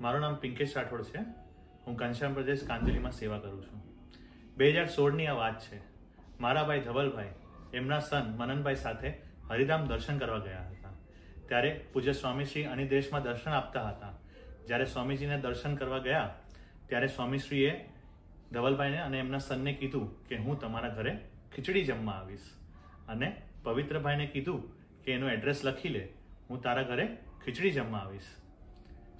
મારું નામ પિંકેશ રાઠોડ છે. હું ઘનશ્યામ પ્રદેશ કાંદિવલીમાં સેવા કરું છું. 2016ની આ વાત છે. મારા ભાઈ ધવલભાઈ એમના સન મનનભાઈ સાથે હરિધામ દર્શન કરવા ગયા હતા. ત્યારે પૂજ્ય સ્વામીશ્રી અનિદેશમાં દર્શન આપતા હતા. જ્યારે સ્વામીજીને દર્શન કરવા ગયા ત્યારે સ્વામીશ્રીએ ધવલભાઈને અને એમના સનને કીધું કે હું તમારા ઘરે ખીચડી જમવા આવીશ, અને પવિત્રભાઈને કીધું કે એનું એડ્રેસ લખી લે, હું તારા ઘરે ખીચડી જમવા આવીશ.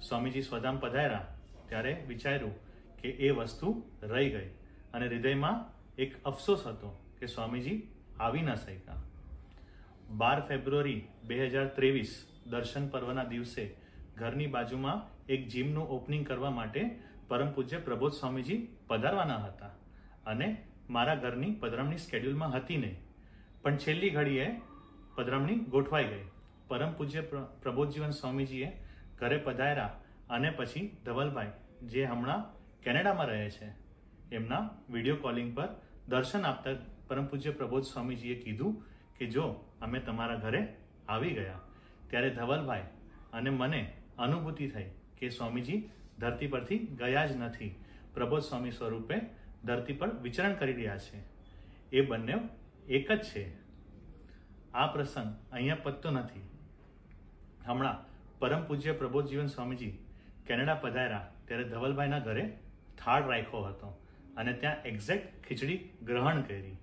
સ્વામીજી સ્વધામ પધાર્યા ત્યારે વિચાર્યું કે એ વસ્તુ રહી ગઈ, અને હૃદયમાં એક અફસોસ હતો કે સ્વામીજી આવી ન શક્યા. 12 ફેબ્રુઆરી 2023 દર્શન પર્વના દિવસે ઘરની બાજુમાં એક જીમનું ઓપનિંગ કરવા માટે પરમ પૂજ્ય પ્રબોધ સ્વામીજી પધારવાના હતા, અને મારા ઘરની પધરામણી સ્કેડ્યુલમાં હતી નહીં, પણ છેલ્લી ઘડીએ પધરામણી ગોઠવાઈ ગઈ. પરમ પૂજ્ય પ્રબોધજીવન સ્વામીજીએ ઘરે પધાર્યા, અને પછી ધવલભાઈ જે હમણાં કેનેડામાં રહે છે એમના વિડીયો કોલિંગ પર દર્શન આપતા પરમ પૂજ્ય પ્રબોધ સ્વામીજીએ કીધું કે જો અમે તમારા ઘરે આવી ગયા. ત્યારે ધવલભાઈ અને મને અનુભૂતિ થઈ કે સ્વામીજી ધરતી પરથી ગયા જ નથી, પ્રબોધ સ્વામી સ્વરૂપે ધરતી પર વિચરણ કરી રહ્યા છે. એ બંને એક જ છે. આ પ્રસંગ અહીંયા પતતો નથી. હમણાં પરમ પૂજ્ય પ્રબોધજીવન સ્વામીજી કેનેડા પધાર્યા ત્યારે ધવલભાઈના ઘરે થાળ રાખ્યો હતો, અને ત્યાં એક્ઝેક્ટ ખીચડી ગ્રહણ કરી.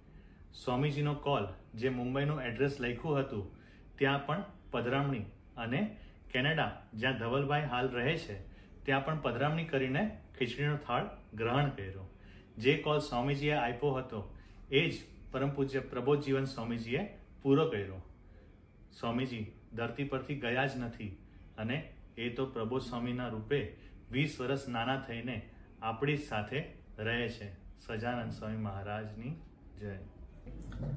સ્વામીજીનો કોલ જે મુંબઈનું એડ્રેસ લખ્યું હતું ત્યાં પણ પધરામણી, અને કેનેડા જ્યાં ધવલભાઈ હાલ રહે છે ત્યાં પણ પધરામણી કરીને ખીચડીનો થાળ ગ્રહણ કર્યો. જે કોલ સ્વામીજીએ આપ્યો હતો એ જ પરમ પૂજ્ય પ્રબોધજીવન સ્વામીજીએ પૂરો કર્યો. સ્વામીજી ધરતી પરથી ગયા જ નથી, અને એ તો પ્રબોધ સ્વામીના રૂપે 20 વર્ષ નાના થઈને આપણી સાથે રહે છે. સજાનંદ સ્વામી મહારાજની જય.